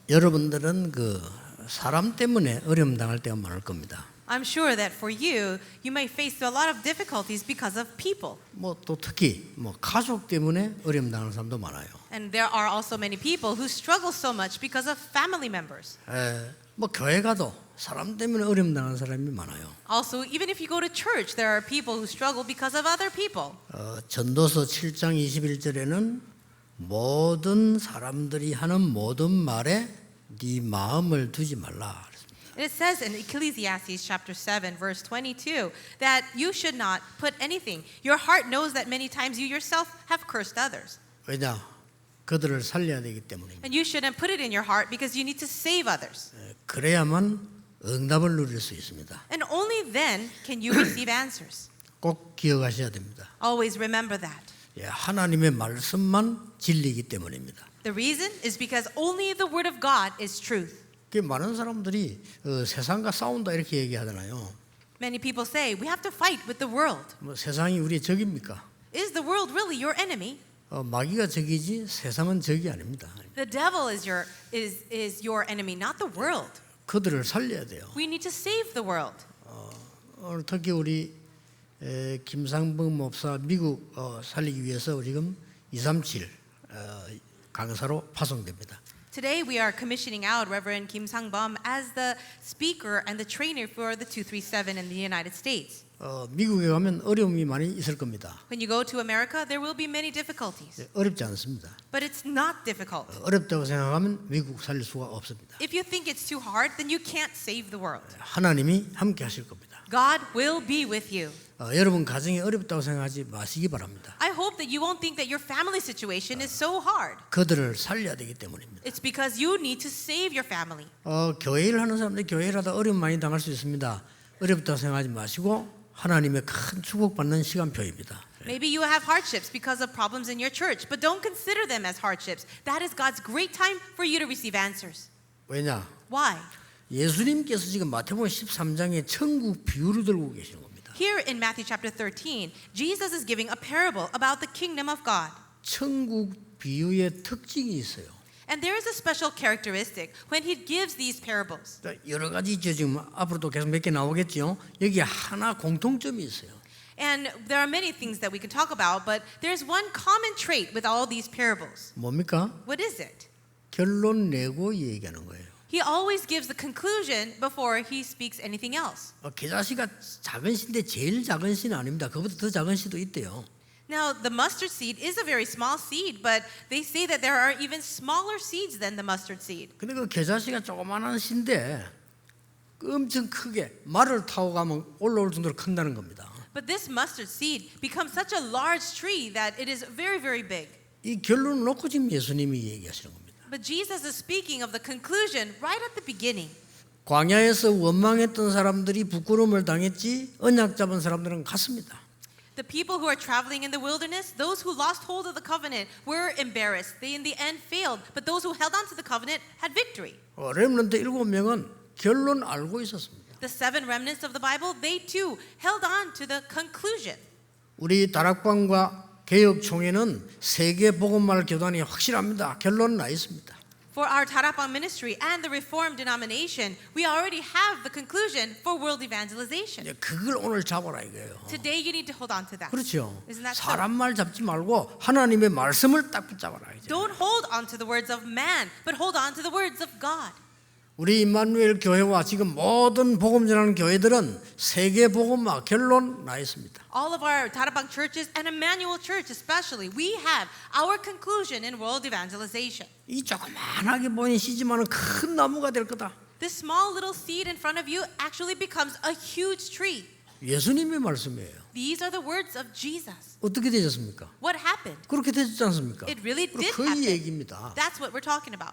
여러분들은 그 사람 때문에 어려움 당할 때가 많을 겁니다. I'm sure that for you, you may face a lot of difficulties because of people. 뭐 또 특히 뭐 가족 때문에 어려움 당하는 사람도 많아요. And there are also many people who struggle so much because of family members. 뭐 교회 가도 사람 때문에 어려움 당하는 사람이 많아요. Also, even if you go to church, there are people who struggle because of other people. 전도서 7장 21절에는 모든 사람들이 하는 모든 말에 네 마음을 두지 말라. And it says in Ecclesiastes chapter 7 verse 22 that you should not put anything. Your heart knows that many times you yourself have cursed others. 왜냐? 그들을 살려야 되기 때문입니다. And you shouldn't put it in your heart because you need to save others. 그래야만 응답을 누릴 수 있습니다. And only then can you receive answers. 꼭 기억하셔야 됩니다. Always remember that. 하나님의 말씀만 진리이기 때문입니다. The reason is because only the word of God is truth. 많은 사람들이 세상과 싸운다 이렇게 얘기하잖아요. Many people say we have to fight with the world. 뭐 세상이 우리의 적입니까? Is the world really your enemy? 마귀가 적이지 세상은 적이 아닙니다. The devil is your enemy, not the world. 그들을 살려야 돼요. We need to save the world. 오늘 특히 우리 김상봉 목사 미국 살리기 위해서 지금 237 강사로 파송됩니다. Today we are commissioning out Reverend Kim Sang-bum as the speaker and the trainer for the 237 in the United States. 미국에 가면 어려움이 많이 있을 겁니다. When you go to America, there will be many difficulties. 어렵지 않습니다. But it's not difficult. 어렵다고 생각하면 미국 살릴 수가 없습니다. If you think it's too hard, then you can't save the world. 하나님이 함께 하실 겁니다. God will be with you. 여러분 가정이 어렵다고 생각하지 마시기 바랍니다. I hope that you won't think that your family situation is so hard. 그들을 살려야 되기 때문입니다. It's because you need to save your family. 교회 일 하는 사람들이 교회 일하다 어려움 많이 당할 수 있습니다. 어렵다고 생각하지 마시고 하나님의 큰 축복받는 시간표입니다. Maybe you have hardships because of problems in your church, but don't consider them as hardships. That is God's great time for you to receive answers. 왜냐? Why? 예수님께서 지금 마태복음 13장에 천국 비유를 들고 계시는 겁니다. Here in Matthew chapter 13, Jesus is giving a parable about the kingdom of God. 천국 비유의 특징이 있어요. And there is a special characteristic when he gives these parables. 여러 가지 있죠. 지금 앞으로도 계속 몇 개 나오겠죠. 여기 하나 공통점이 있어요. And there are many things that we can talk about, but there's one common trait with all these parables. 뭡니까? What is it? 결론 내고 얘기하는 거예요. He always gives the conclusion before he speaks anything else. 겨자씨가 작은 씨인데 제일 작은 씨는 아닙니다. 그보다 더 작은 씨도 있대요. Now, the mustard seed is a very small seed, but they say that there are even smaller seeds than the mustard seed. 근데 그 겨자씨가 조그마한 씨인데 엄청 크게 말을 타고 가면 올라올 정도로 큰다는 겁니다. But this mustard seed becomes such a large tree that it is very, very big. 이 결론을 놓고 지금 예수님이 얘기하시는 겁니다. But Jesus is speaking of the conclusion right at the beginning. 광야에서 원망했던 사람들이 부끄러움을 당했지 언약 잡은 사람들은 갔습니다. The people who are traveling in the wilderness, those who lost hold of the covenant were embarrassed. They in the end failed, but those who held on to the covenant had victory. 렘넌트 7명은 결론 알고 있었습니다. The 7 remnants of the Bible, they too held on to the conclusion. 우리 다락방과 개혁총회는 세계 복음말 교단이 확실합니다. 결론 나 있습니다. For our Tarapang ministry and the Reformed denomination, we already have the conclusion for world evangelization. 그걸 오늘 잡아라 이거예요. Today you need to hold on to that. 그렇죠. Isn't that so? 사람 말 잡지 말고 하나님의 말씀을 딱 붙잡아라 이제. Don't hold on to the words of man, but hold on to the words of God. 우리 임마누엘 교회와 지금 모든 복음 전하는 교회들은 세계 복음화 결론 나 있습니다. All of our Tarapang churches and Emmanuel Church especially, we have our conclusion in world evangelization. 이 조그만하게 보이는 씨지만은 큰 나무가 될 거다. This small little seed in front of you actually becomes a huge tree. 예수님의 말씀이에요. These are the words of Jesus. 어떻게 되셨습니까? What happened? 그렇게 되셨지 않습니까? It really did 그 happen. 얘기입니다. That's what we're talking about.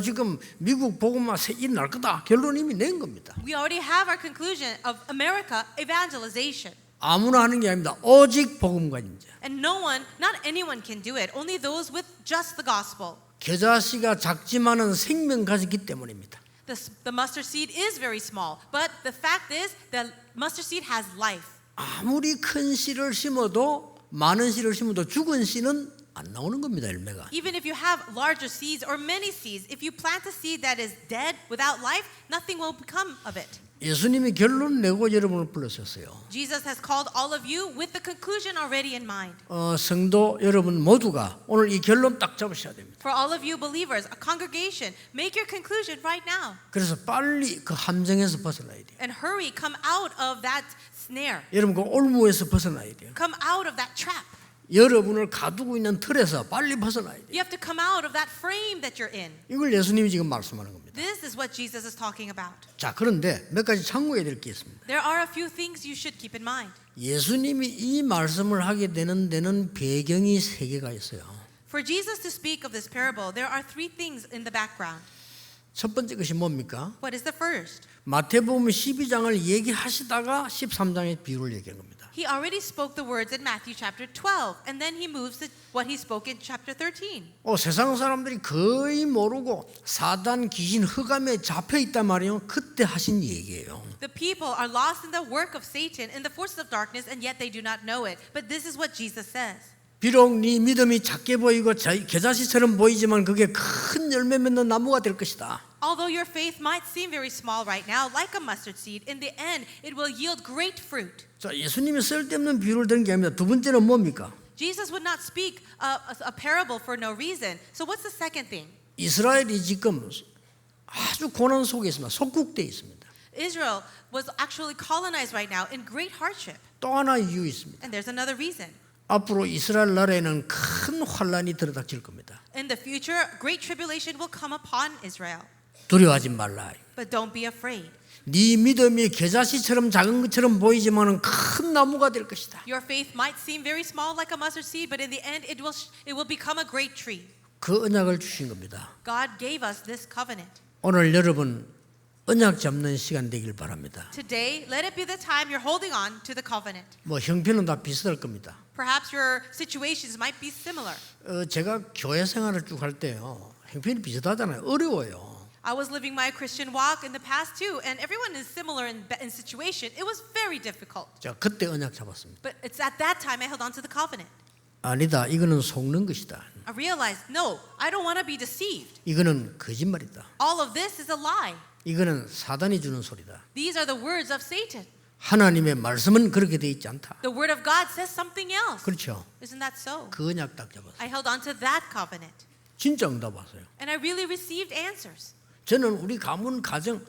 지금 미국 복음화 세일 날 거다. 결론 이미 낸 겁니다. We already have our conclusion of America evangelization. 아무나 하는 게 아닙니다. 오직 복음관입니다. And no one, not anyone can do it. Only those with just the gospel. 겨자씨가 작지만은 생명 가지기 때문입니다. The mustard seed is very small, but the fact is that mustard seed has life. 아무리 큰 씨를 심어도 많은 씨를 심어도 죽은 씨는 안 나오는 겁니다. 열매가. Even if you have larger seeds or many seeds, if you plant a seed that is dead without life, nothing will become of it. 예수님이 결론 내고 여러분을 불러셨어요. Jesus has called all of you with the conclusion already in mind. 성도 여러분 모두가 오늘 이 결론 딱 잡으셔야 됩니다. For all of you believers, a congregation, make your conclusion right now. 그래서 빨리 그 함정에서 벗어나야 돼요. And hurry, come out of that snare. 여러분 그 올무에서 벗어나야 돼요. Come out of that trap. 여러분을 가두고 있는 틀에서 빨리 벗어나야 돼요. You have to come out of that frame that you're in. 이걸 예수님이 지금 말씀하는 겁니다. This is what Jesus is talking about. 자, 그런데 몇 가지 참고해야 될 게 있습니다. There are a few things you should keep in mind. 예수님이 이 말씀을 하게 되는 데는 배경이 세 개가 있어요. For Jesus to speak of this parable, there are three things in the background. 첫 번째 것이 뭡니까? What is the first? 마태복음 12장을 얘기하시다가 13장의 비유를 얘기한 겁니다. He already spoke the words in Matthew chapter 12, and then he moves to what he spoke in chapter 13. 세상 사람들이 거의 모르고 사단 귀신 흑암에 잡혀 있단 말이에요. 그때 하신 얘기예요. The people are lost in the work of Satan, in the forces of darkness, and yet they do not know it. But this is what Jesus says. 비록 네 믿음이 작게 보이고 겨자씨처럼 보이지만 그게 큰 열매 맺는 나무가 될 것이다. Although your faith might seem very small right now, like a mustard seed, in the end it will yield great fruit. 자, 예수님이 쓸데없는 비유를 드는 게 아닙니다. 두 번째는 뭡니까? Jesus would not speak a parable for no reason. So what's the second thing? 이스라엘이 지금 아주 고난 속에 있습니다. 속국되어 있습니다. Israel was actually colonized right now in great hardship. 또 하나 이유 있습니다. And there's another reason. 앞으로 이스라엘 나라에는 큰 환란이 들어닥칠 겁니다. In the future, great tribulation will come upon Israel. 두려워하지 말라. But don't be afraid. 네 믿음이 겨자씨처럼 작은 것처럼 보이지만은 큰 나무가 될 것이다. Your faith might seem very small like a mustard seed, but in the end it will become a great tree. 그 언약을 주신 겁니다. God gave us this covenant. 오늘 여러분 언약 잡는 시간 되길 바랍니다. Today, let it be the time you're holding on to the covenant. 뭐 형편은 다 비슷할 겁니다. Perhaps your situations might be similar. 제가 교회 생활을 쭉 할 때요. 형편이 비슷하잖아요. 어려워요. I was living my Christian walk in the past too, and everyone is similar in situation. It was very difficult. 자, 그때 언약 잡았습니다. But it's at that time I held on to the covenant. 아니다. 이거는 속는 것이다. I realized, no, I don't want to be deceived. 이거는 거짓말이다. All of this is a lie. 이거는 사단이 주는 소리다. These are the words of Satan. 하나님의 말씀은 그렇게 돼 있지 않다. The word of God says something else. 그렇죠. Isn't that so? 그 언약 딱 잡았어요. I held on to that covenant. 진짜 응답 왔어요. And I really received answers. 저는 우리 가문 가정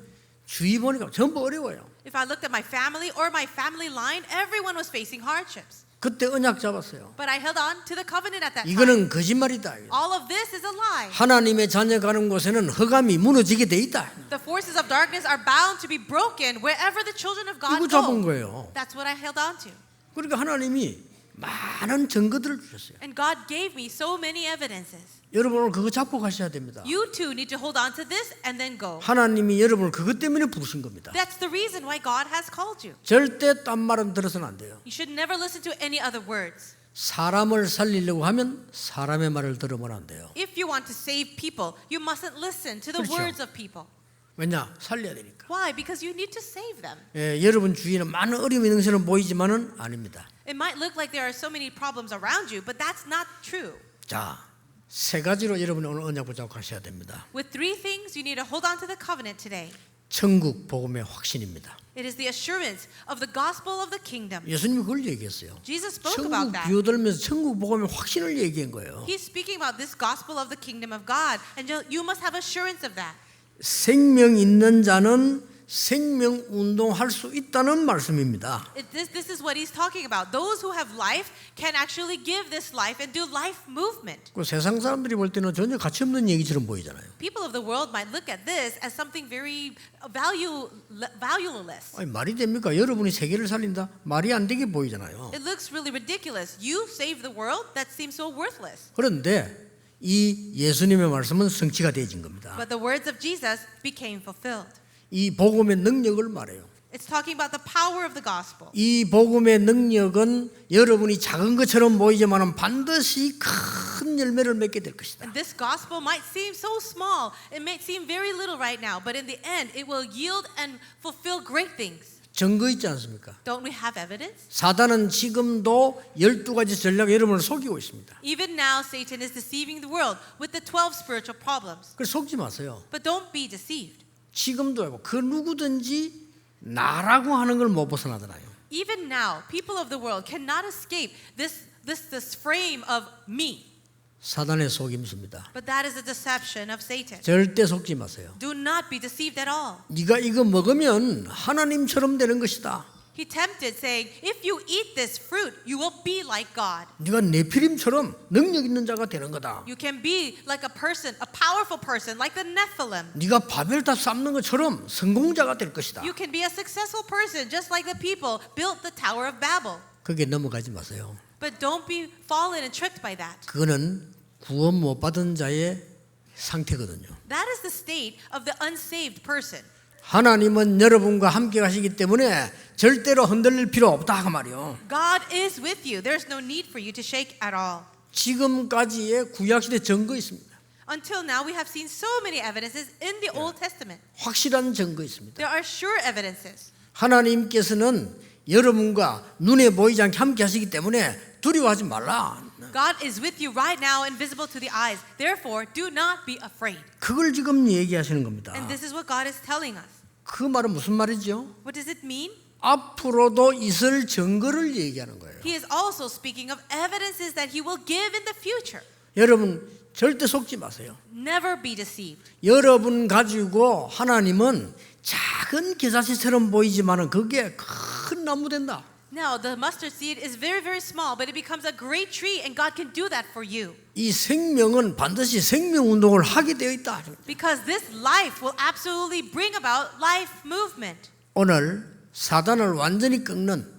주위 보니까 전부 어려워요. If I looked at my family or my family line, everyone was facing hardships. 그때 언약 잡았어요. But I held on to the covenant at that time. 이거는 거짓말이다. All of this is a lie. 하나님의 자녀 가는 곳에는 흑암이 무너지게 돼 있다. The forces of darkness are bound to be broken wherever the children of God 이거 잡은 go. 거예요. That's what I held on to. 그러니까 하나님이 많은 증거들을 주셨어요. And God gave me so many evidences. 여러분 오늘 그거 잡고 가셔야 됩니다. You too need to hold on to this and then go. 하나님이 여러분을 그것 때문에 부르신 겁니다. That's the reason why God has called you. 절대 딴 말은 들어서는 안 돼요. You should never listen to any other words. 사람을 살리려고 하면 사람의 말을 들으면 안 돼요. If you want to save people, you mustn't listen to the 그렇죠. words of people. 왜냐? 살려야 되니까. Why? Because you need to save them. 여러분 주위에는 많은 어려움이 있는 것처럼 보이지만은 아닙니다. It might look like there are so many problems around you, but that's not true. 자, 세 가지로 여러분이 오늘 언약 붙잡고 가셔야 됩니다. With three things, you need to hold on to the covenant today. 천국 복음의 확신입니다. It is the assurance of the gospel of the kingdom. 예수님이 그걸 얘기했어요. Jesus spoke 천국 about that. 비유들면서 천국 복음의 확신을 얘기한 거예요. He's speaking about this gospel of the kingdom of God, and you must have assurance of that. 생명 있는 자는 생명 운동할 수 있다는 말씀입니다. This is what he's talking about. Those who have life can actually give this life and do life movement. 그 세상 사람들이 볼 때는 전혀 가치 없는 얘기처럼 보이잖아요. People of the world might look at this as something very valueless. 아니, 말이 됩니까? 여러분이 세계를 살린다? 말이 안 되게 보이잖아요. It looks really ridiculous. You save the world? That seems so worthless. 그런데 이 예수님의 말씀은 성취가 되어진 겁니다. But the words of Jesus became fulfilled. 이 복음의 능력을 말해요. It's talking about the power of the gospel. 이 복음의 능력은 여러분이 작은 것처럼 보이지만 반드시 큰 열매를 맺게 될 것이다. And this gospel might seem so small. It may seem very little right now, but in the end, it will yield and fulfill great things. 증거 있지 않습니까? Don't we have evidence? 사단은 지금도 12가지 전략 여러분을 속이고 있습니다. Even now, Satan is deceiving the world with the 12 spiritual problems. 그래서 속지 마세요. But don't be deceived. 지금도 하고 그 누구든지 나라고 하는 걸 못 벗어나잖아요. Even now, people of the world cannot escape this frame of me. 사단의 속임수입니다. But that is a deception of Satan. 절대 속지 마세요. Do not be deceived at all. 네가 이거 먹으면 하나님처럼 되는 것이다. He tempted, saying, if you eat this fruit, you will be like God. 네가 네피림처럼 능력 있는 자가 되는 거다. You can be like a person, a powerful person, like the Nephilim. 네가 바벨탑 쌓는 것처럼 성공자가 될 것이다. You can be a successful person, just like the people built the Tower of Babel. 거기에 넘어가지 마세요. But don't be fallen and tricked by that. 그거는 구원 못 받은 자의 상태거든요. That is the state of the unsaved person. 하나님은 여러분과 함께 가시기 때문에 절대로 흔들릴 필요 없다 그 말이요. God is with you. There's no need for you to shake at all. 지금까지의 구약시대 증거 있습니다. Until now, we have seen so many evidences in the Old Testament. 확실한 증거 있습니다. There are sure evidences. 하나님께서는 여러분과 눈에 보이지 않게 함께 하시기 때문에 두려워하지 말라. God is with you right now, invisible to the eyes. Therefore, do not be afraid. 그걸 지금 얘기하시는 겁니다. And this is what God is telling us. 그 말은 무슨 말이죠? What does it mean? 앞으로도 있을 증거를 얘기하는 거예요. He is also speaking of evidences that He will give in the future. 여러분 절대 속지 마세요. Never be deceived. 여러분 가지고 하나님은 작은 겨자씨처럼 보이지만은 그게 큰 나무 된다. Now, the mustard seed is very, very small, but it becomes a great tree, and God can do that for you. 이 생명은 반드시 생명 운동을 하게 되어 있다. Because this life will absolutely bring about life movement. 오늘 사단을 완전히 꺾는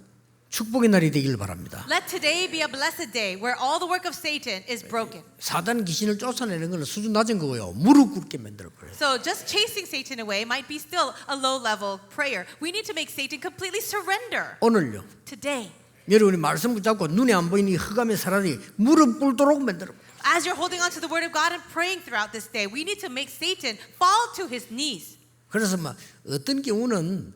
축복의 날이 되길 바랍니다. Let today be a blessed day where all the work of Satan is broken. 사단 귀신을 쫓아내는 건 수준 낮은 거고요. 무릎 꿇게 만들어 버려요. So just chasing Satan away might be still a low-level prayer. We need to make Satan completely surrender 오늘요. today. 여러분이 말씀 붙잡고 눈에 안 보이는 이 흑암의 사람이 무릎 꿇도록 만들어 버려요. As you're holding on to the word of God and praying throughout this day, we need to make Satan fall to his knees. 그래서 막 어떤 경우는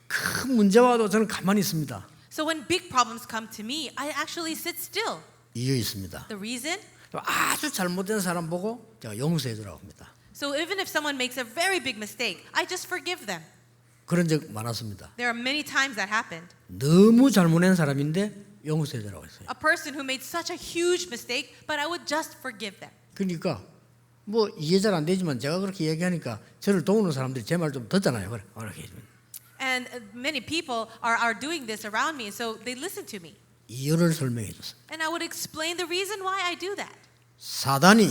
큰 문제 와도 저는 가만히 있습니다. So when big problems come to me, I actually sit still. 이유 있습니다. The reason? 아주 잘못된 사람 보고 제가 용서해 주라고 합니다. So even if someone makes a very big mistake, I just forgive them. 그런 적 많았습니다. There are many times that happened. 너무 잘못한 사람인데 용서해 주라고 했어요. A person who made such a huge mistake, but I would just forgive them. 그러니까 뭐 이해 잘 안 되지만 제가 그렇게 얘기하니까 저를 도우는 사람들이 제 말 좀 듣잖아요. 그래, 그렇게. And many people are doing this around me, so they listen to me. 이유를 설명해 줬어요. And I would explain the reason why I do that. 사단이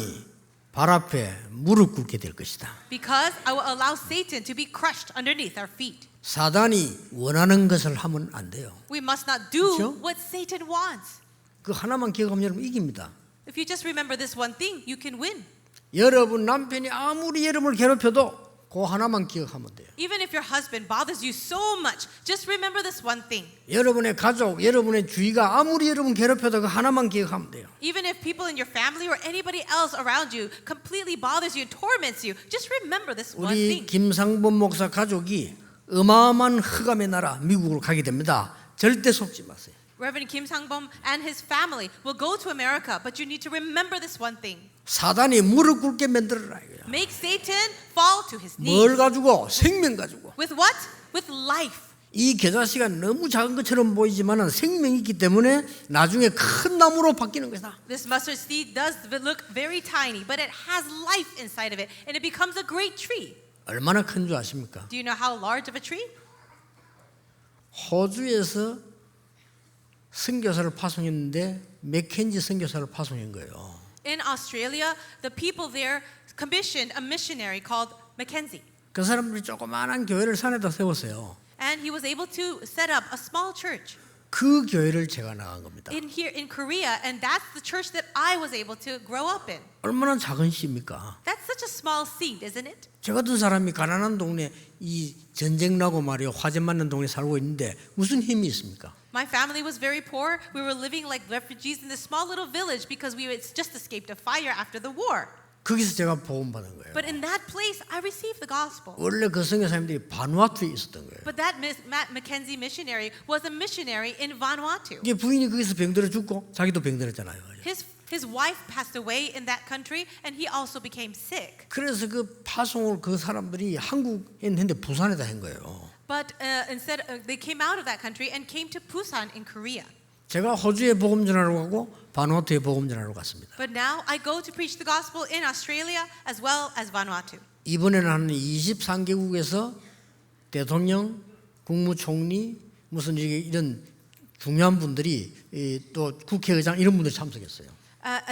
발 앞에 무릎 꿇게 될 것이다. Because I will allow Satan to be crushed underneath our feet. 사단이 원하는 것을 하면 안 돼요. We must not do 그렇죠? what Satan wants. 그 하나만 기억하면 여러분 이깁니다. If you just remember this one thing, you can win. 여러분 남편이 아무리 여러분을 괴롭혀도 그 하나만 기억하면 돼요. Even if your husband bothers you so much, just remember this one thing. 여러분의 가족, 여러분의 주위가 아무리 여러분 괴롭혀도 그 하나만 기억하면 돼요. Even if people in your family or anybody else around you completely bothers you and torments you, just remember this one 우리 thing. 김상범 목사 가족이 어마어마한 흑암의 나라 미국으로 가게 됩니다. 절대 속지 마세요. Reverend Kim Sang-bom and his family will go to America, but you need to remember this one thing. 사단이 무릎 꿇게 만들어라 이거야. Make Satan fall to his 뭘 knees. 가지고? 생명 가지고. With what? With life. 이 겨자씨가 너무 작은 것처럼 보이지만 생명이 있기 때문에 나중에 큰 나무로 바뀌는 것이다. This mustard seed does look very tiny, but it has life inside of it, and it becomes a great tree. 얼마나 큰 줄 아십니까? Do you know how large of a tree? 호주에서 선교사를 파송했는데 맥켄지 선교사를 파송한 거예요. In Australia, the people there commissioned a missionary called Mackenzie. 그 사람들이 조그마한 교회를 산에다 세웠어요. And he was able to set up a small church 그 교회를 제가 나간 겁니다. in Korea, and that's the church that I was able to grow up in. 얼마나 작은 시입니까? That's such a small seed, isn't it? 저 같은 사람이 가난한 동네 이 전쟁 나고 말이요 화재 맞는 동네 살고 있는데 무슨 힘이 있습니까? My family was very poor. We were living like refugees in this small little village because we had just escaped a fire after the war. 거기서 제가 복음 받은 거예요. But in that place, I received the gospel. 원래 그 선교사님들이 바누아투에 있었던 거예요. But that Matt Mackenzie missionary was a missionary in Vanuatu. 이게 부인이 거기서 병들어 죽고 자기도 병들었잖아요. His wife passed away in that country, and he also became sick. 그래서 그 파송을 그 사람들이 한국에 했는데 부산에다 한 거예요. But instead, they came out of that country and came to Busan in Korea. 제가 호주에 복음 전하러 가고 바누아투에 복음 전하러 갔습니다. But now I go to preach the gospel in Australia as well as Vanuatu. 이번에는 한 23개국에서 대통령, 국무총리, 무슨 이런 중요한 분들이 또 국회의장 이런 분들이 참석했어요.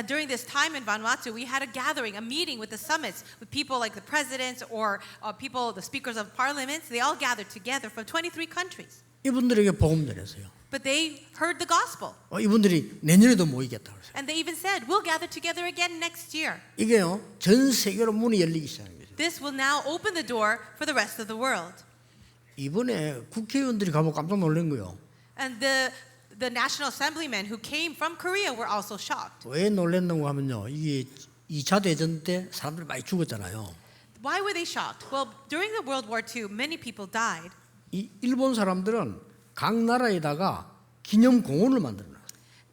During this time in Vanuatu, we had a gathering, a meeting with the summits, with people like the presidents or people, the speakers of parliaments. They all gathered together from 23 countries. 이분들에게 복음 전했어요. But they heard the gospel. 이분들이 내년에도 모이겠다 그랬어요. And they even said, we'll gather together again next year. 이게요 전 세계로 문이 열리기 시작한 거죠. This will now open the door for the rest of the world. 이번에 국회의원들이 가보고 깜짝 놀란 거예요. And the National Assemblymen who came from Korea were also shocked. 왜 놀랐는가 하면요. 이게 2차 대전 때 사람들이 많이 죽었잖아요. Why were they shocked? Well, during the World War II, many people died. 이 일본 사람들은 각 나라에다가 기념공원을 만들어놔.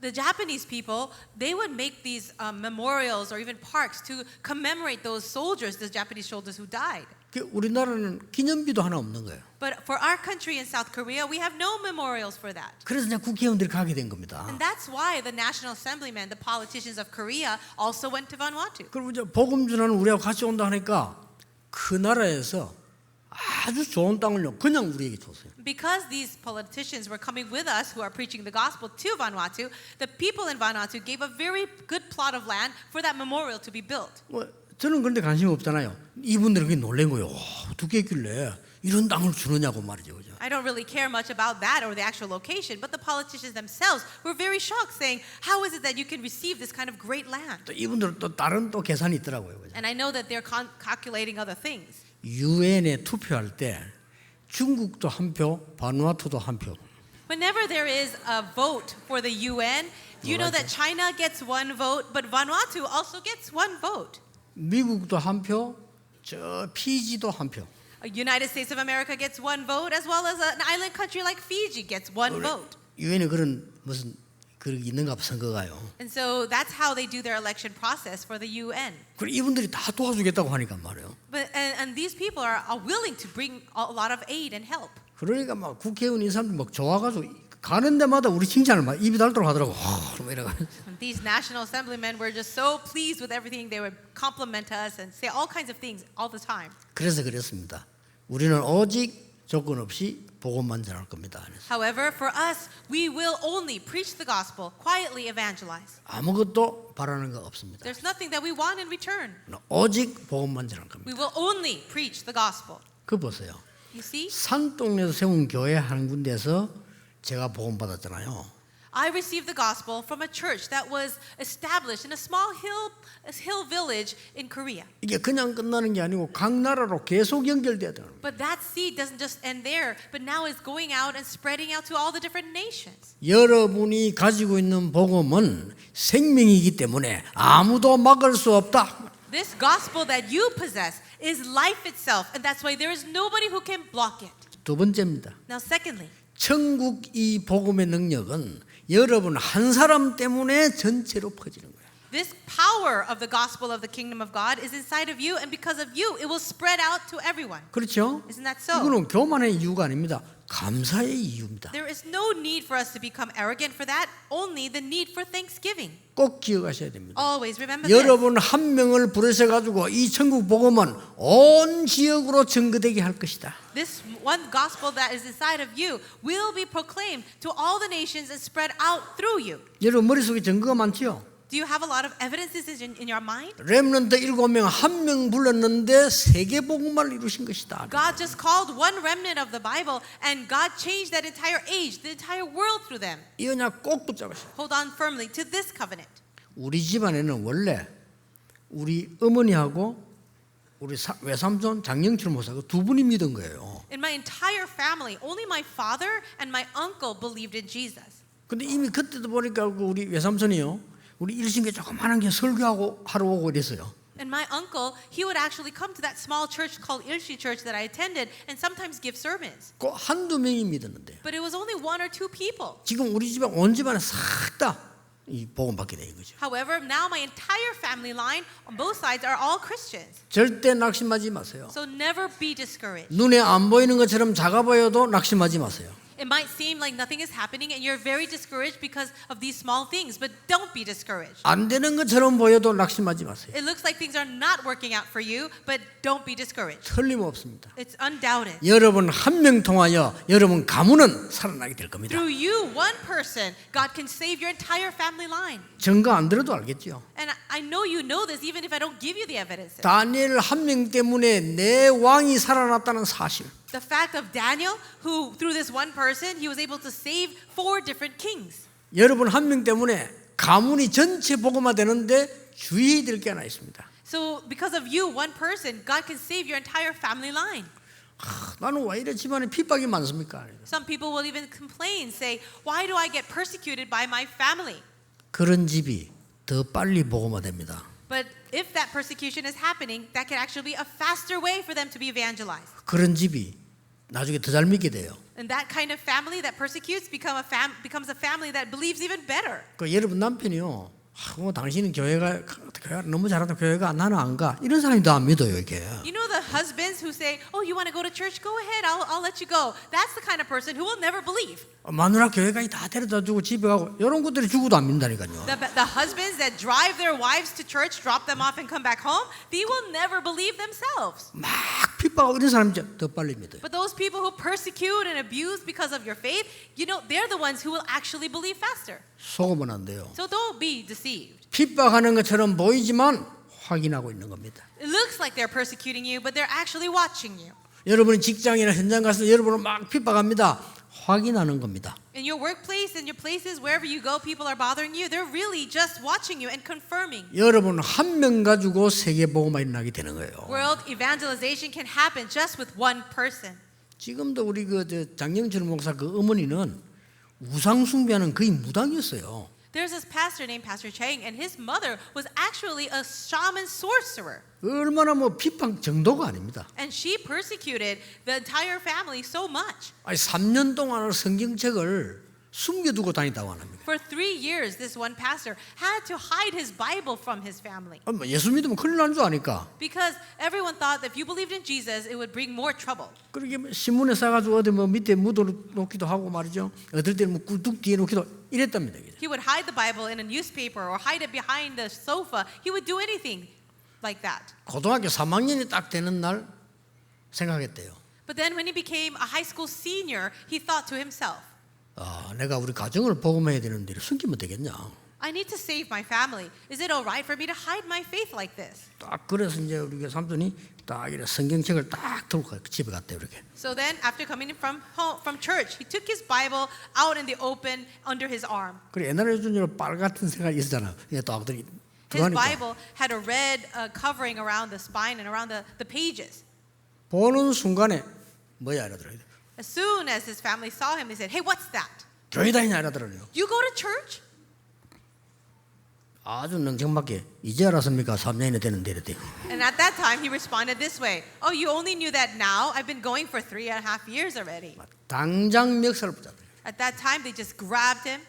The Japanese people, they would make these memorials or even parks to commemorate those soldiers, the Japanese soldiers who died. 우리나라는 기념비도 하나 없는 거예요. But for our country in South Korea, we have no memorials for that. 그래서 이제 국회의원들이 가게 된 겁니다. And that's why the National Assemblymen, the politicians of Korea, also went to Vanuatu. 그리고 이제 복음 전하는 우리하고 같이 온다 하니까 그 나라에서 아주 좋은 땅을요 그냥 우리에게 줬어요. Because these politicians were coming with us who are preaching the gospel to Vanuatu, the people in Vanuatu gave a very good plot of land for that memorial to be built. 저는 그런데 관심이 없잖아요. 이분들은 그게 놀란 거예요. 어떻게 했길래 이런 땅을 주느냐고 말이죠. 그죠? I don't really care much about that or the actual location, but the politicians themselves were very shocked, saying, "How is it that you can receive this kind of great land?" 또 이분들은 또 다른 또 계산이 있더라고요. 그죠? And I know that they're calculating other things. 유엔에 투표할 때 중국도 한 표, 바누아투도 한 표. Whenever there is a vote for the UN, do you know that China gets one vote, but Vanuatu also gets one vote? 미국도 한 표, 저 피지도 한 표. United States of America gets one vote, as well as an island country like Fiji gets one vote. 유엔에 그런 무슨 그런 게 있는가 봐 선거가요. And so that's how they do their election process for the UN. 그리고 이분들이 다 도와주겠다고 하니까 말이에요. But and these people are willing to bring a lot of aid and help. 그러니까 막 국회의원 이 사람들 막 좋아가지고 가는 데마다 우리 칭찬을 막 입이 닳도록 하더라고. 이래가지고. These National Assemblymen were just so pleased with everything. They would compliment us and say all kinds of things all the time. 그래서 그랬습니다. 우리는 오직 조건 없이 복음만 전할 겁니다. However, for us, we will only preach the gospel, quietly evangelize. 아무것도 바라는 거 없습니다. There's nothing that we want in return. 오직 복음만 전할 겁니다. We will only preach the gospel. 그 보세요. You see? 산동네에서 세운 교회 한 군데에서 제가 복음 받았잖아요. I received the gospel from a church that was established in a small hill village in Korea. 이게 그냥 끝나는 게 아니고 각 나라로 계속 연결돼야 돼요. But that seed doesn't just end there, but now is going out and spreading out to all the different nations. 여러분이 가지고 있는 복음은 생명이기 때문에 아무도 막을 수 없다. This gospel that you possess is life itself, and that's why there is nobody who can block it. 두 번째입니다. Now, secondly, 천국 이 복음의 능력은 여러분 한 사람 때문에 전체로 퍼지는 거예요. this power of the gospel of the kingdom of God is inside of you, and because of you, it will spread out to everyone. 그렇죠? Isn't that so? 이거는 교만의 이유가 아닙니다. 감사의 이유입니다. There is no need for us to become arrogant for that, only the need for thanksgiving. 꼭 기억하셔야 됩니다. Always remember this. 여러분 한 명을 부르셔가지고 이 천국 복음은 온 지역으로 전거되게 할 것이다. This one gospel that is inside of you will be proclaimed to all the nations and spread out through you. 여러분 머릿속에 증거가 많지요? Do you have a lot of evidences in your mind? 렘넌트 7명 한 명 불렀는데 세계 복음을 이루신 것이다. God just called one remnant of the Bible, and God changed that entire age, the entire world through them. 이 언약 꼭 붙잡으세요. Hold on firmly to this covenant. 우리 집안에는 원래 우리 어머니하고 우리 외삼촌 장영철 목사가 두 분이 믿은 거예요. In my entire family, only my father and my uncle believed in Jesus. 근데 이미 그때도 보니까 우리 외삼촌이요. 우리 일신교 조그마한 게 설교하고 하러 오고 이랬어요. And my uncle, he would actually come to that small church called Ilshi Church that I attended and sometimes give sermons. 꼭 한두 명이 믿었는데 But it was only one or two people. 지금 우리 집안 온 집안에 싹 다 이 복음 받게 된 거죠. However, now my entire family line on both sides are all Christians. 절대 낙심하지 마세요. So never be discouraged. 눈에 안 보이는 것처럼 작아 보여도 낙심하지 마세요. It might seem like nothing is happening and you're very discouraged because of these small things, but don't be discouraged. 안 되는 것처럼 보여도 낙심하지 마세요. It looks like things are not working out for you, but don't be discouraged. 틀림없습니다. It's undoubted. 여러분 한 명 통하여 여러분 가문은 살아나게 될 겁니다. Through you, one person, God can save your entire family line. 증거 안 들어도 알겠죠. And I know you know this even if I don't give you the evidence. 다니엘 한 명 때문에 내 왕이 살아났다는 사실. The fact of Daniel, who through this one person, he was able to save 4 different kings. 여러분 한 명 때문에 가문이 전체 복음화되는데 주의해야 될 게 하나 있습니다. So because of you, one person, God can save your entire family line. 나는 왜 이래 집안에 핍박이 많습니까? Some people will even complain, say, why do I get persecuted by my family? 그런 집이 더 빨리 복음화됩니다. But if that persecution is happening, that can actually be a faster way for them to be evangelized. 그런 집이 나중에 더 잘 믿게 돼요. And that kind of family that persecutes becomes a family that believes even better. 그 여러분 남편이요. 당신은 교회가 너무 잘한다. 교회가 나는 안 가. 이런 사람이 더 안 믿어요 이게. You know the husbands who say, "Oh, you want to go to church? Go ahead. I'll let you go." That's the kind of person who will never believe. 마누라 교회까지 다 데려다 주고 집에 가고 이런 것들이 죽어도 안 믿는다니까요. The husbands that drive their wives to church, drop them off, and come back home, they will never believe themselves. 막 핍박하고 이런 사람이 더 빨리 믿어요. But those people who persecute and abuse because of your faith, you know, they're the ones who will actually believe faster. 속으면 안 돼요. So don't be deceived. 핍박하는 것처럼 보이지만 확인하고 있는 겁니다. It looks like they're persecuting you, but they're actually watching you. 여러분이 직장이나 현장 가서 여러분을 막 핍박합니다. 확인하는 겁니다. In your workplace, in your places, wherever you go, people are bothering you. They're really just watching you and confirming. 여러분 한 명 가지고 세계 복음화 일어나게 되는 거예요. World evangelization can happen just with one person. 지금도 우리 장영철 목사 그 어머니는 우상 숭배하는 거의 무당이었어요. There's this pastor named Pastor Chang, and his mother was actually a shaman sorcerer. 얼마나 핍박 정도가 아닙니다. And she persecuted the entire family so much. 아니 3년 동안 성경책을 숨겨두고 다니다고 합니다. For 3 years, this one pastor had to hide his Bible from his family. 예수 믿으면 큰일 난 줄 아니까. Because everyone thought that if you believed in Jesus, it would bring more trouble. 그렇게 신문에 싸가지고 어디 밑에 묻어놓기도 하고 말이죠. 어떨 때는 뚝 뒤에 놓기도 이랬답니다. He would hide the Bible in a newspaper or hide it behind the sofa. He would do anything like that. 고등학교 3학년이 딱 되는 날 생각했대요. But then when he became a high school senior, he thought to himself, 내가 우리 가정을 복음해야 되는데 숨기면 되겠냐? I need to save my family. Is it all right for me to hide my faith like this? 딱 그래서 이제 우리 삼촌이 딱 이렇게 성경책을 딱 들고 집에 갔대요 이렇게. So then, after coming in from church, he took his Bible out in the open under his arm. 그래 옛날에 요즘 빨 같은 색깔이 있었잖아. 이게 딱 들이 His Bible had a red covering around the spine and around the pages. 보는 순간에 뭐야 이러더라고요. As soon as his family saw him, they said, "Hey, what's that? 교회 다니냐 이러더라고요. You go to church?" 아주 능청맞게 이제 알았습니까? 3년이나 되는데 이랬대요. And at that time, he responded this way: "Oh, you only knew that now? I've been going for 3.5 years already." 당장 멱살을 붙잡더라고요. At that time, they just grabbed him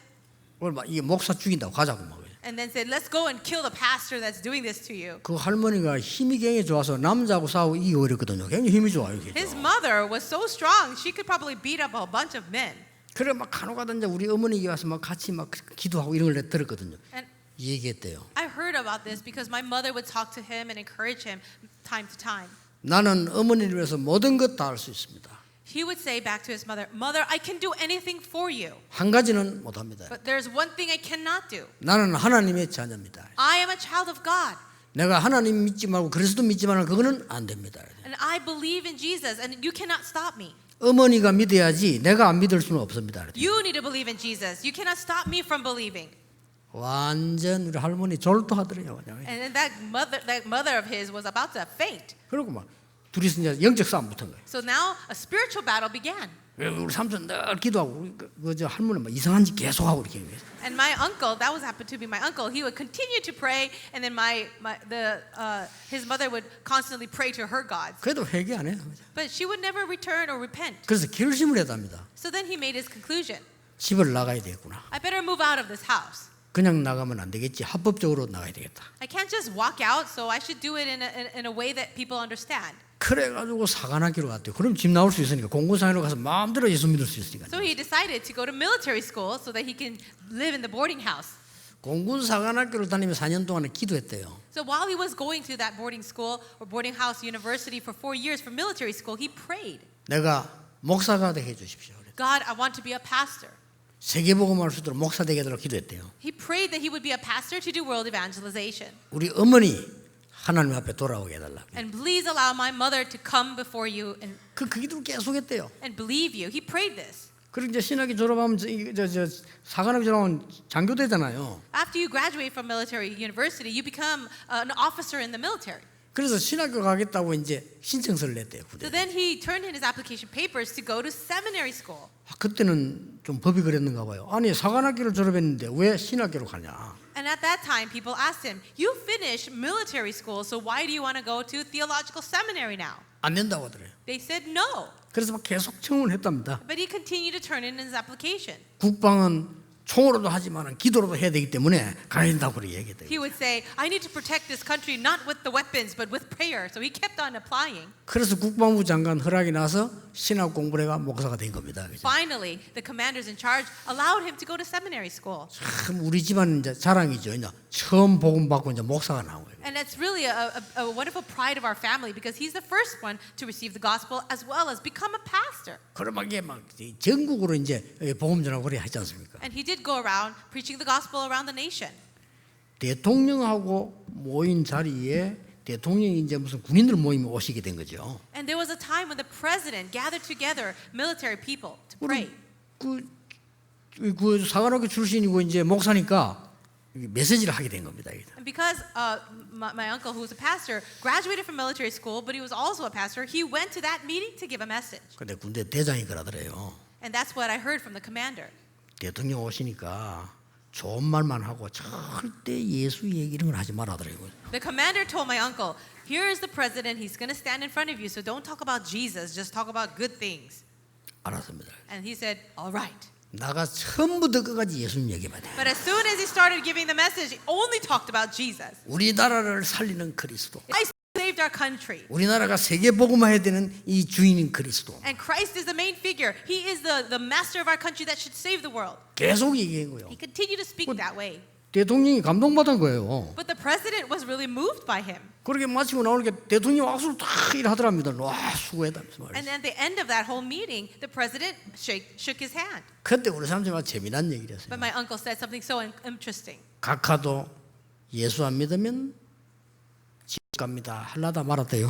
오늘 막 이게 목사 죽인다고 가자고 막. and then said, "Let's go and kill the pastor that's doing this to you." 그 할머니가 힘이 굉장히 좋아서 남자하고 싸우고 이기고 이랬거든요. 굉장히 힘이 좋아요. His mother was so strong, she could probably beat up a bunch of men. 그래 막 간혹가다 이제 우리 어머니가 와서 막 같이 막 기도하고 이런 걸 들었거든요. And 얘기했대요. I heard about this because my mother would talk to him and encourage him time to time. 나는 어머니를 위해서 모든 것 다 할 수 있습니다. He would say back to his mother, "Mother, I can do anything for you. 한 가지는 못합니다. But there's one thing I cannot do. 나는 하나님의 자녀입니다. I am a child of God. 내가 하나님 믿지 말고 그리스도 믿지 말고 그거는 안 됩니다. And I believe in Jesus, and you cannot stop me. 어머니가 믿어야지 내가 안 믿을 수는 없습니다. You need to believe in Jesus. You cannot stop me from believing." 완전 우리 할머니 졸도하더래요. And then that mother of his was about to faint. 그리고 막 둘이서 이제 영적 싸움 붙은 거예요. So now a spiritual battle began. 우리 삼촌 늘 기도하고 그저 할머니 막 이상한 짓 계속하고 이렇게. And my uncle, that was happened to be my uncle. He would continue to pray, and then his mother would constantly pray to her gods. 그래도 회개 안 해요. But she would never return or repent. 그래서 결심을 했답니다. So then he made his conclusion. 집을 나가야 되겠구나. I better move out of this house. 그냥 나가면 안 되겠지. 합법적으로 나가야 되겠다. I can't just walk out, so I should do it in a way that people understand. 그래가지고 사관학교로 갔대요. 그럼 집 나올 수 있으니까 공군사관으로 가서 마음대로 예수 믿을 수 있으니까. So he decided to go to military school so that he can live in the boarding house. 공군사관학교를 다니며 4년 동안에 기도했대요. So while he was going to that boarding school or boarding house university for 4 years for military school, he prayed. 내가 목사가 되게 해주십시오. God, I want to be a pastor. 세계복음할 수 있도록 목사 되게 하도록 기도했대요. He prayed that he would be a pastor to do world evangelization. 우리 어머니 하나님 앞에 돌아오게 해달라. And please allow my mother to come before you 그 기도를 계속했대요. and believe you. He prayed this. 그리고 이제 신학교 졸업하면 저 사관학교 졸업하면 장교되잖아요. After you graduate from military university, you become an officer in the military. 그래서 신학교 가겠다고 이제 신청서를 냈대요. So then he turned in his application papers to go to seminary school. 그때는 좀 법이 그랬는가 봐요. 아니 사관학교를 졸업했는데 왜 신학교로 가냐? And at that time, people asked him, "You finished military school, so why do you want to go to theological seminary now?" 안 된다고 하더래요. They said no. 그래서 막 계속 청원했답니다. But he continued to turn in his application. 국방은 총으로도 하지만 기도로도 해야 되기 때문에 가야 된다고 그렇게 얘기했대요. He would say, "I need to protect this country not with the weapons, but with prayer." So he kept on applying. 그래서 국방부 장관 허락이 나서 신학 공부를 해가 목사가 된 겁니다. 그죠? Finally, the commanders in charge allowed him to go to seminary school. 참 우리 집안 이제 자랑이죠. 이제 처음 복음 받고 이제 목사가 나온 거예요. And it's really a wonderful pride of our family because he's the first one to receive the gospel as well as become a pastor. 그러면 막 전국으로 이제 복음 전하고 그래 하지 않습니까? And he did go around preaching the gospel around the nation. 대통령하고 모인 자리에 대통령이 이제 무슨 군인들 모임에 오시게 된 거죠. And there was a time when the president gathered together military people to pray. 그 사관학교 출신이고 이제 목사니까 메시지를 하게 된 겁니다. And because my uncle, who was a pastor, graduated from military school, but he was also a pastor, he went to that meeting to give a message. 근데 군대 대장이 그러더래요. And that's what I heard from the commander. 대통령 오시니까 좋은 말만 하고 절대 예수 얘기 이런 걸 하지 말아더라고요. The commander told my uncle, "Here is the president. He's going to stand in front of you, so don't talk about Jesus. Just talk about good things." 알았습니다. And he said, "All right." 나가 처음부터 끝까지 예수님 얘기만 해. But as soon as he started giving the message, he only talked about Jesus. 우리나라를 살리는 그리스도. Christ saved our country. 우리나라가 세계 복음화해야 되는 이 주인인 그리스도. And Christ is the main figure. He is the master of our country that should save the world. 계속 얘기한 거예요. He continued to speak that way. 대통령이 감동받은 거예요. But the president was really moved by him. 그렇게 마치고 나오니까 대통령 악수를 다 일하더랍니다. 와 수고했다면서 And 말이죠. at the end of that whole meeting, the president shook his hand. 그때 우리 삼촌이 재미난 얘기를 했어요. But my uncle said something so interesting. 각하도 예수 안 믿으면 집 갑니다. 할라다 말았대요.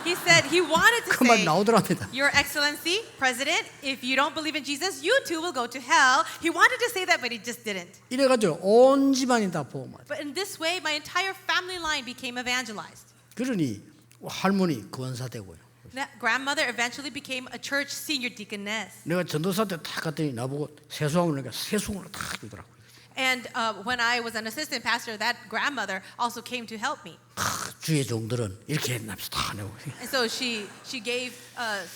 He said he wanted to 그 말 say, 나오더랍니다. "Your Excellency, President, if you don't believe in Jesus, you too will go to hell." He wanted to say that, but he just didn't. 이래가지고 온 집안이 다 복음화. But in this way, my entire family line became evangelized. 그러니 할머니 권사 되고요. That grandmother eventually became a church senior deaconess. 내가 전도사 때 딱 갔더니 나보고 세수하고 그러니까 세수를 다 주더라고요. And when I was an assistant pastor, that grandmother also came to help me. 주의 종들은 이렇게 했나면서 다 내고. And so she gave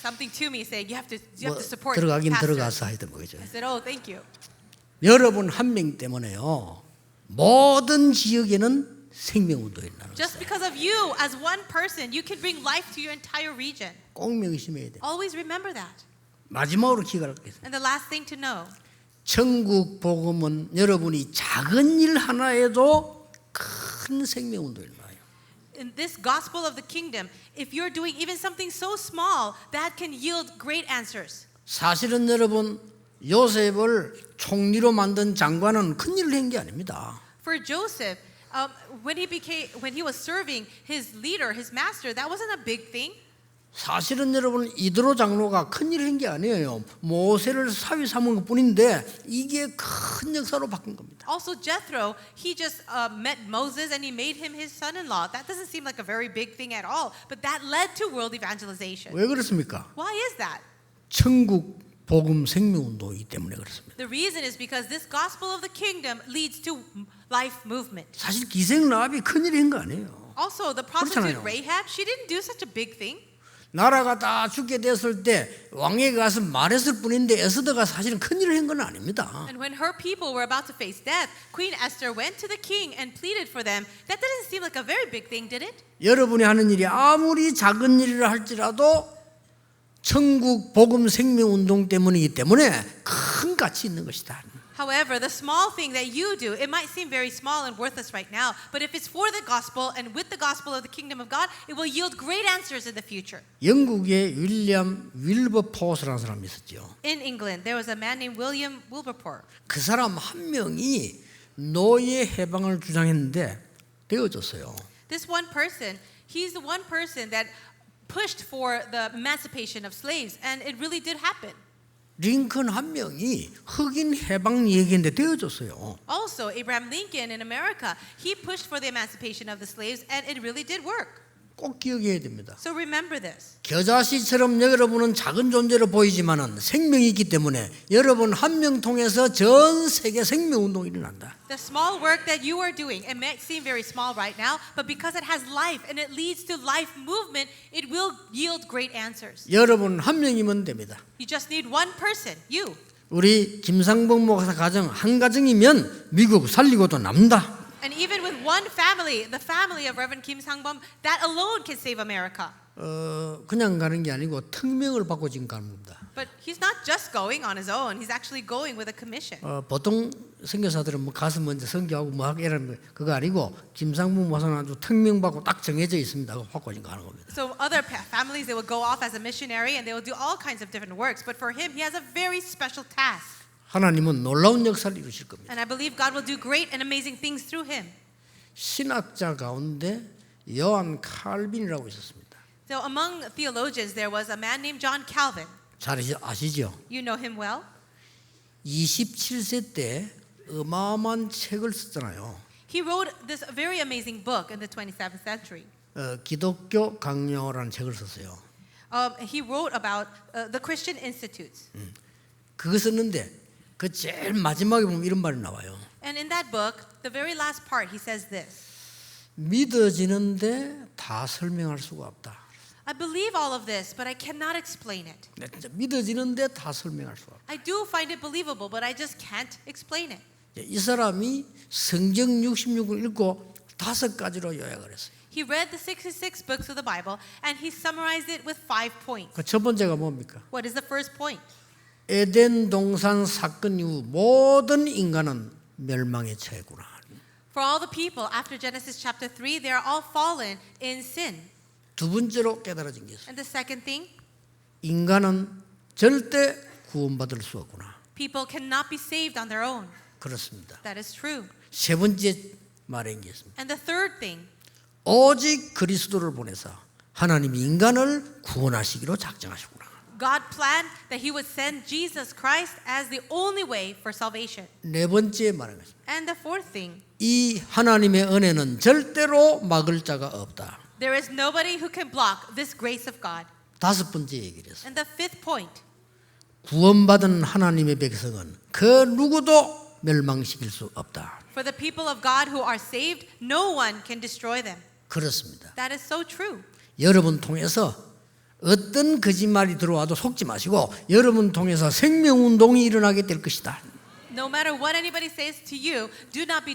something to me, saying, "You have to 뭐 support 들어가긴 pastors." 들어가서 하여튼 뭐죠. I said, "Oh, thank you." 여러분 한 명 때문에요. 모든 지역에는 생명운동이 일어나는 Just 거예요. because of you, as one person, you can bring life to your entire region. 꼭 명심해야 돼요. Always remember that. 마지막으로 기억하겠습니다. And the last thing to know, 천국 복음은 여러분이 작은 일 하나에도 큰 생명운동이 일어나요. in this gospel of the kingdom, if you're doing even something so small, that can yield great answers. 사실은 여러분 요셉을 총리로 만든 장관은 큰 일을 한 게 아닙니다. For Joseph, when he was serving his leader, his master, that wasn't a big thing. 사실은 여러분 이드로 장로가 큰 일을 한 게 아니에요. 모세를 사위 삼은 것뿐인데 이게 큰 역사로 바뀐 겁니다. Also, Jethro, he just met Moses and he made him his son-in-law. That doesn't seem like a very big thing at all, but that led to world evangelization. 왜 그렇습니까? Why is that? 천국 복음 생명 운동이기 때문에 그렇습니다. The reason is because this gospel of the kingdom leads to life movement. 사실 기생 라합이 큰일을 한 거 아니에요. Also, the prostitute 그렇잖아요. Rahab, she didn't do such a big thing. 나라가 다 죽게 됐을 때 왕에게 가서 말했을 뿐인데 에스더가 사실은 큰일을 한 건 아닙니다. And when her people were about to face death, Queen Esther went to the king and pleaded for them. That didn't seem like a very big thing, did it? 여러분이 하는 일이 아무리 작은 일이라 할지라도 천국 복음 생명 운동 때문이기 때문에 큰 가치 있는 것이다. However, the small thing that you do, it might seem very small and worthless right now, but if it's for the gospel and with the gospel of the kingdom of God, it will yield great answers in the future. 영국에 윌리엄 윌버포스라는 사람이 있었죠. In England, there was a man named William Wilberforce. 그 사람 한 명이 노예 해방을 주장했는데 되어졌어요. This one person, he's the one person that pushed for the emancipation of slaves, and it really did happen. 링컨 한 명이 흑인 해방 얘기인데 되어졌어요. Also, Abraham Lincoln in America, he pushed for the emancipation of the slaves, and it really did work. 꼭 기억해야 됩니다. So remember this. 겨자씨처럼 여러분은 작은 존재로 보이지만은 생명이 있기 때문에 여러분 한 명 통해서 전 세계 생명 운동이 일어난다. The small work that you are doing, it may seem very small right now, but because it has life and it leads to life movement, it will yield great answers. 여러분 한 명이면 됩니다. You just need one person, you. 우리 김상봉 목사 가정 한 가정이면 미국 살리고도 남다. And even with one family, the family of Reverend Kim Sang-bum, that alone can save America. 그냥 가는 게 아니고 특명을 받고 지금 가는 겁니다. But he's not just going on his own. He's actually going with a commission. 보통 선교사들은 뭐 가서 먼저 선교하고 뭐 하고 이런 그거 아니고 김상봉 목사는 아주 특명 받고 딱 정해져 있습니다. 그거 받고 지금 가는 겁니다. So other families, they will go off as a missionary and they will do all kinds of different works. But for him, he has a very special task. 하나님은 놀라운 역사를 이루실 겁니다. And I believe God will do great and amazing things through him. 신학자 가운데 요한 칼빈이라고 있었습니다. So among theologians, there was a man named John Calvin. 잘 아시죠? You know him well. 27세 때 어마어마한 책을 썼잖아요. He wrote this very amazing book in the 27th century. 기독교 강요라는 책을 썼어요. He wrote about the Christian institutes. 그거 썼는데 그 제일 마지막에 보면 이런 말이 나와요. And in that book, the very last part, he says this. 믿어지는데 다 설명할 수가 없다. I believe all of this, but I cannot explain it. 진짜 믿어지는데 다 설명할 수가 없다. I do find it believable, but I just can't explain it. 이 사람이 성경 66을 읽고 5가지로 요약을 했어요. He read the 66 books of the Bible, and he summarized it with 5 points. 그 첫 번째가 뭡니까? What is the first point? 에덴 동산 사건 이후 모든 인간은 멸망에 처했구나. For all the people after Genesis chapter 3, they are all fallen in sin. 두 번째로 깨달아진 게 있어요. And the second thing, 인간은 절대 구원받을 수 없구나. people cannot be saved on their own. 그렇습니다. That is true. 세 번째 말인 게 있습니다. And the third thing, 오직 그리스도를 보내서 하나님이 인간을 구원하시기로 작정하시구나. God planned that he would send Jesus Christ as the only way for salvation. 네 번째 말인 것입니다. And the fourth thing, 이 하나님의 은혜는 절대로 막을 자가 없다. there is nobody who can block this grace of God. 다섯 번째 얘기를 했어요. And the fifth point, 구원받은 하나님의 백성은 그 누구도 멸망시킬 수 없다. for the people of God who are saved, no one can destroy them. 그렇습니다. That is so true. 여러분 통해서 어떤 거짓말이 들어와도 속지 마시고 여러분 통해서 생명운동이 일어나게 될 것이다. No matter what anybody says to you, do not be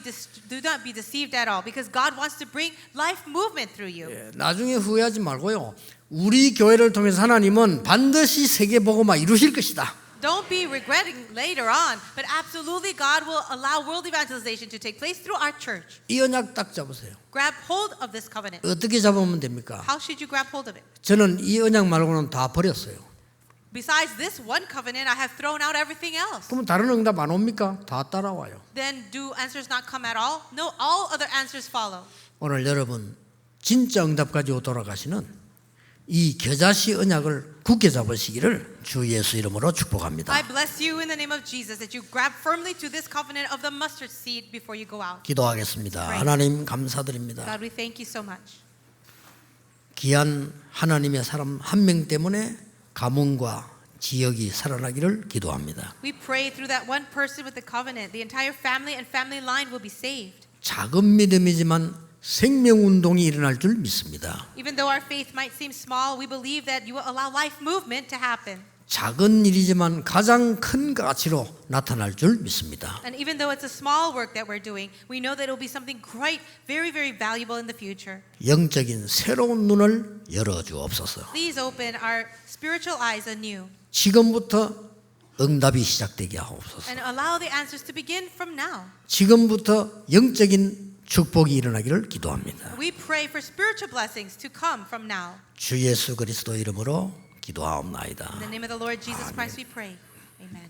deceived at all, because God wants to bring life movement through you. 나중에 후회하지 말고요. 우리 교회를 통해서 하나님은 반드시 세계복음화 이루실 것이다. Don't be regretting later on, but absolutely God will allow world evangelization to take place through our church. 이 언약 딱 잡으세요. Grab hold of this covenant. 어떻게 잡으면 됩니까? How should you grab hold of it? 저는 이 언약 말고는 다 버렸어요. Besides this one covenant, I have thrown out everything else. 그러면 다른 응답 안 옵니까? 다 따라와요. Then do answers not come at all? No, all other answers follow. 오늘 여러분 진짜 응답 가지고 돌아가시는 이 겨자씨 언약을 굳게 잡으시기를 주 예수 이름으로 축복합니다. I bless you in the name of Jesus that you grab firmly to this covenant of the mustard seed before you go out. 기도하겠습니다. 하나님 감사드립니다. God, we thank you so much. 귀한 하나님의 사람 한 명 때문에 가문과 지역이 살아나기를 기도합니다. We pray through that one person with the covenant, the entire family and family line will be saved. 작은 믿음이지만 생명운동이 일어날 줄 믿습니다. Even though our faith might seem small, we believe that you will allow life movement to happen. 작은 일이지만 가장 큰 가치로 나타날 줄 믿습니다. And even though it's a small work that we're doing, we know that it will be something great, very, very valuable in the future. 영적인 새로운 눈을 열어주옵소서. Please open our spiritual eyes anew 지금부터 응답이 시작되게 하옵소서. and allow the answers to begin from now. 지금부터 영적인 축복이 일어나기를 기도합니다. We pray for spiritual blessings to come from now. 주 예수 그리스도 이름으로 기도하옵나이다. In the name of the Lord Jesus Christ we pray. Amen.